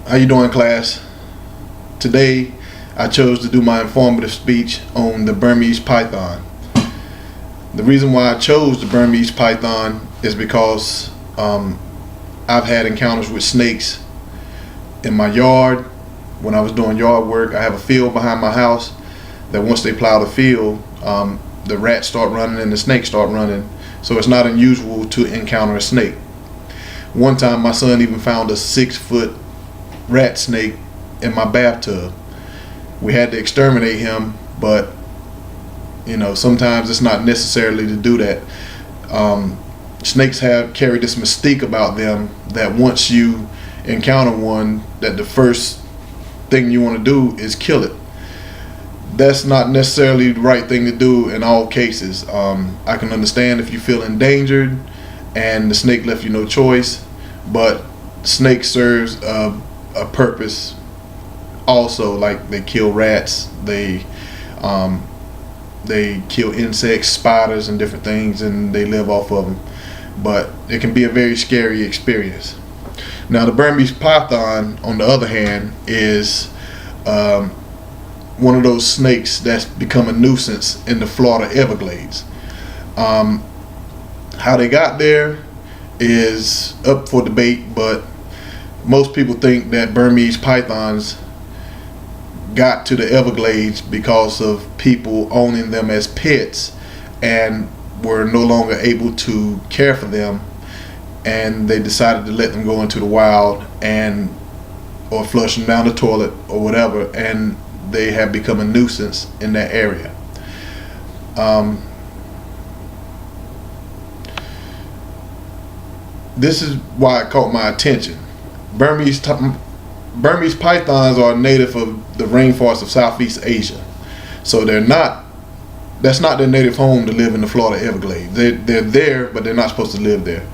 How you doing, class? Today I chose to do my informative speech on the Burmese python. The reason why I chose the Burmese python is because I've had encounters with snakes in my yard. When I was doing yard work, I have a field behind my house that once they plow the field, the rats start running and the snakes start running. So it's not unusual to encounter a snake. One time my son even found a 6-foot rat snake in my bathtub. We had to exterminate him, but you know, sometimes it's not necessarily to do that. Snakes carry this mystique about them that once you encounter one, that the first thing you want to do is kill it. That's not necessarily the right thing to do in all cases. I can understand if you feel endangered and the snake left you no choice, but snake serves a purpose also. Like, they kill rats, they kill insects, spiders and different things, and they live off of them. But it can be a very scary experience. Now the Burmese python, on the other hand, is one of those snakes that's become a nuisance in the Florida Everglades. How they got there is up for debate, but most people think that Burmese pythons got to the Everglades because of people owning them as pets and were no longer able to care for them, and they decided to let them go into the wild or flush them down the toilet or whatever, and they have become a nuisance in that area. This is why it caught my attention. Burmese pythons are native of the rainforest of Southeast Asia, so that's not their native home to live in the Florida Everglades. They're there, but they're not supposed to live there.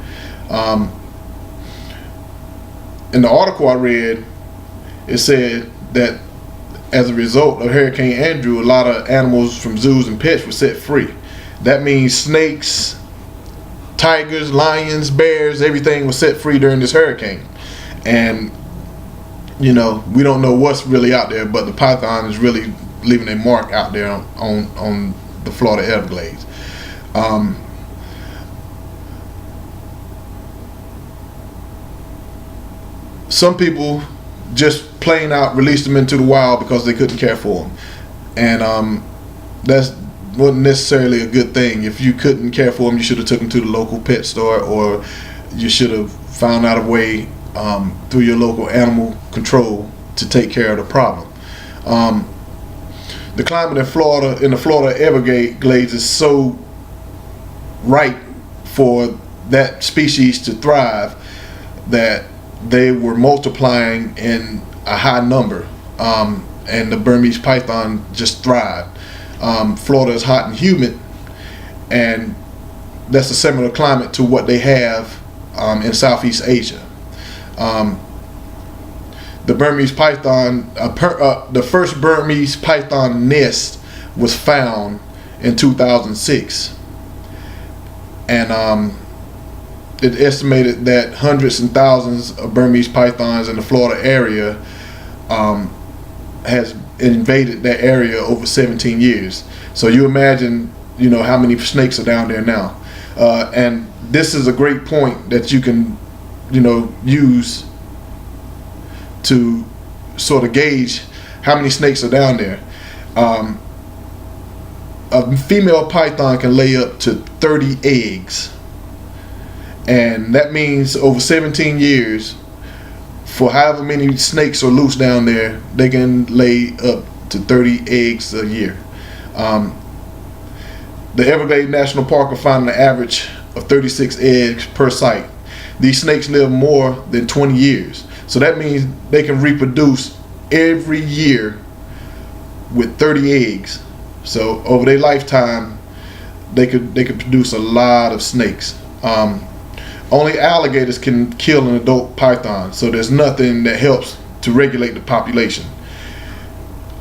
In the article I read, it said that as a result of Hurricane Andrew, a lot of animals from zoos and pets were set free. That means snakes, tigers, lions, bears, everything was set free during this hurricane. And you know, we don't know what's really out there, but the python is really leaving a mark out there on the Florida Everglades. Some people just plain out released them into the wild because they couldn't care for them, and that wasn't necessarily a good thing. If you couldn't care for them, you should have took them to the local pet store, or you should have found out a way through your local animal control to take care of the problem. The climate in the Florida Everglades is so right for that species to thrive that they were multiplying in a high number, and the Burmese python just thrived. Florida is hot and humid, and that's a similar climate to what they have in Southeast Asia. The Burmese python, the first Burmese python nest was found in 2006, and it estimated that hundreds and thousands of Burmese pythons in the Florida area has invaded that area over 17 years. So you imagine, you know, how many snakes are down there now. And this is a great point that you can, you know, use to sort of gauge how many snakes are down there. A female python can lay up to 30 eggs, and that means over 17 years, for however many snakes are loose down there, they can lay up to 30 eggs a year. The Everglades National Park are finding an average of 36 eggs per site. These snakes live more than 20 years. So that means they can reproduce every year with 30 eggs. So over their lifetime, they could produce a lot of snakes. Only alligators can kill an adult python, so there's nothing that helps to regulate the population.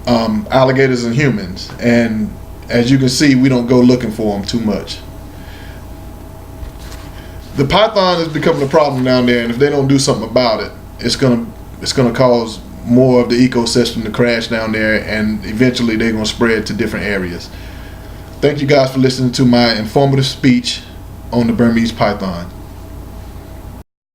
Alligators and humans, and as you can see, we don't go looking for them too much. The python is becoming a problem down there, and if they don't do something about it, it's gonna it's going to cause more of the ecosystem to crash down there, and eventually they're going to spread to different areas. Thank you guys for listening to my informative speech on the Burmese python.